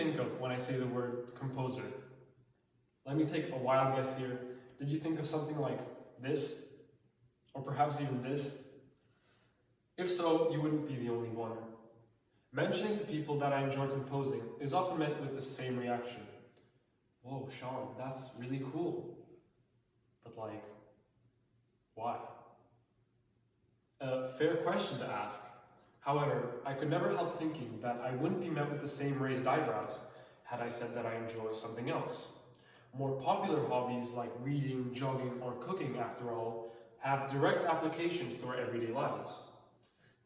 think of when I say the word composer? Let me take a wild guess here. Did you think of something like this? Or perhaps even this? If so, you wouldn't be the only one. Mentioning to people that I enjoy composing is often met with the same reaction. Whoa, Shaan, that's really cool. But like, why? A fair question to ask. However, I could never help thinking that I wouldn't be met with the same raised eyebrows had I said that I enjoy something else. More popular hobbies like reading, jogging, or cooking, after all, have direct applications to our everyday lives.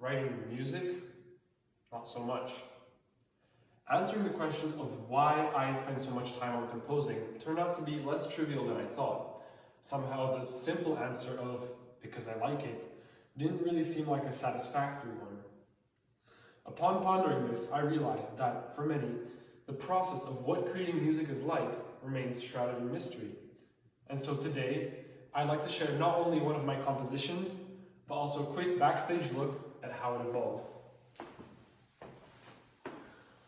Writing music? Not so much. Answering the question of why I spend so much time on composing turned out to be less trivial than I thought. Somehow the simple answer of because I like it didn't really seem like a satisfactory one. Upon pondering this, I realized that, for many, the process of what creating music is like remains shrouded in mystery. And so today, I'd like to share not only one of my compositions, but also a quick backstage look at how it evolved.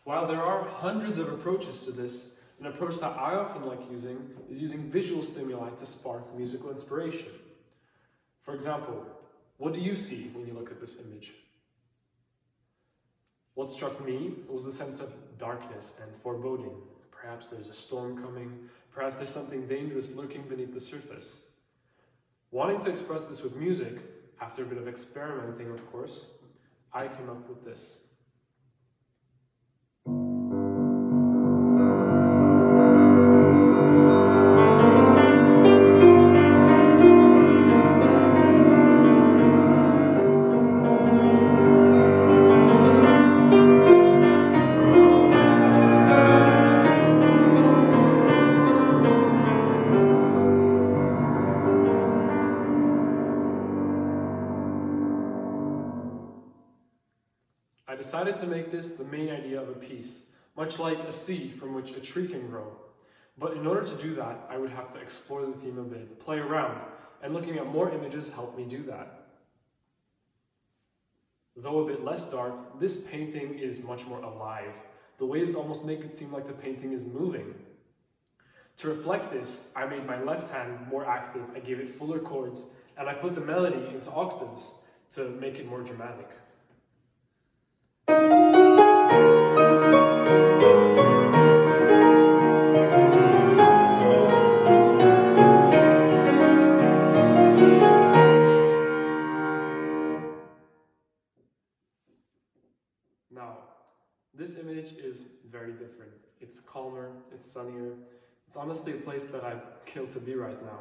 While there are hundreds of approaches to this, an approach that I often like using is using visual stimuli to spark musical inspiration. For example, what do you see when you look at this image? What struck me was the sense of darkness and foreboding. Perhaps there's a storm coming, perhaps there's something dangerous lurking beneath the surface. Wanting to express this with music, after a bit of experimenting of course, I came up with this. I decided to make this the main idea of a piece, much like a seed from which a tree can grow. But in order to do that, I would have to explore the theme a bit, play around, and looking at more images helped me do that. Though a bit less dark, this painting is much more alive. The waves almost make it seem like the painting is moving. To reflect this, I made my left hand more active, I gave it fuller chords, and I put the melody into octaves to make it more dramatic. Now, this image is very different. It's calmer, it's sunnier. It's honestly a place that I'd kill to be right now.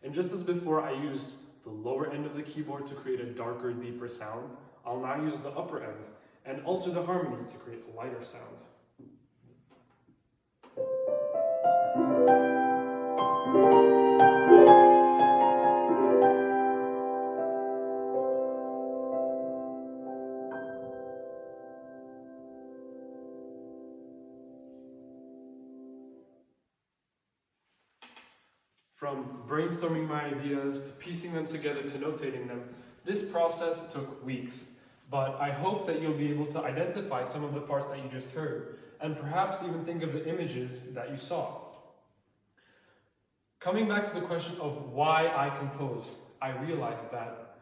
And just as before I used the lower end of the keyboard to create a darker, deeper sound, I'll now use the upper end and alter the harmony to create a lighter sound. From brainstorming my ideas to piecing them together to notating them, this process took weeks. But I hope that you'll be able to identify some of the parts that you just heard, and perhaps even think of the images that you saw. Coming back to the question of why I compose, I realized that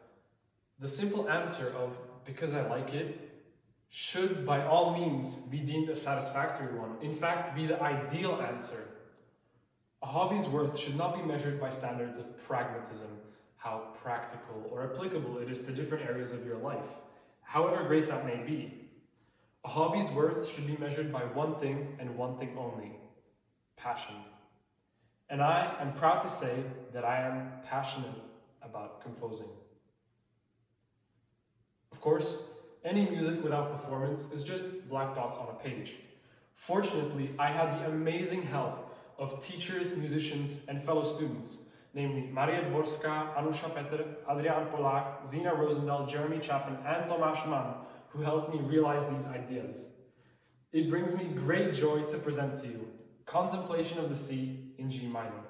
the simple answer of because I like it should by all means be deemed a satisfactory one. In fact, be the ideal answer. A hobby's worth should not be measured by standards of pragmatism, how practical or applicable it is to different areas of your life, however great that may be. A hobby's worth should be measured by one thing and one thing only: passion. And I am proud to say that I am passionate about composing. Of course, any music without performance is just black dots on a page. Fortunately, I had the amazing help of teachers, musicians, and fellow students, namely Maria Dvorska, Anusha Petr, Adrian Polak, Zina Rosendahl, Jeremy Chapin, and Tomáš Mann, who helped me realize these ideas. It brings me great joy to present to you Contemplation of the Sea in G minor.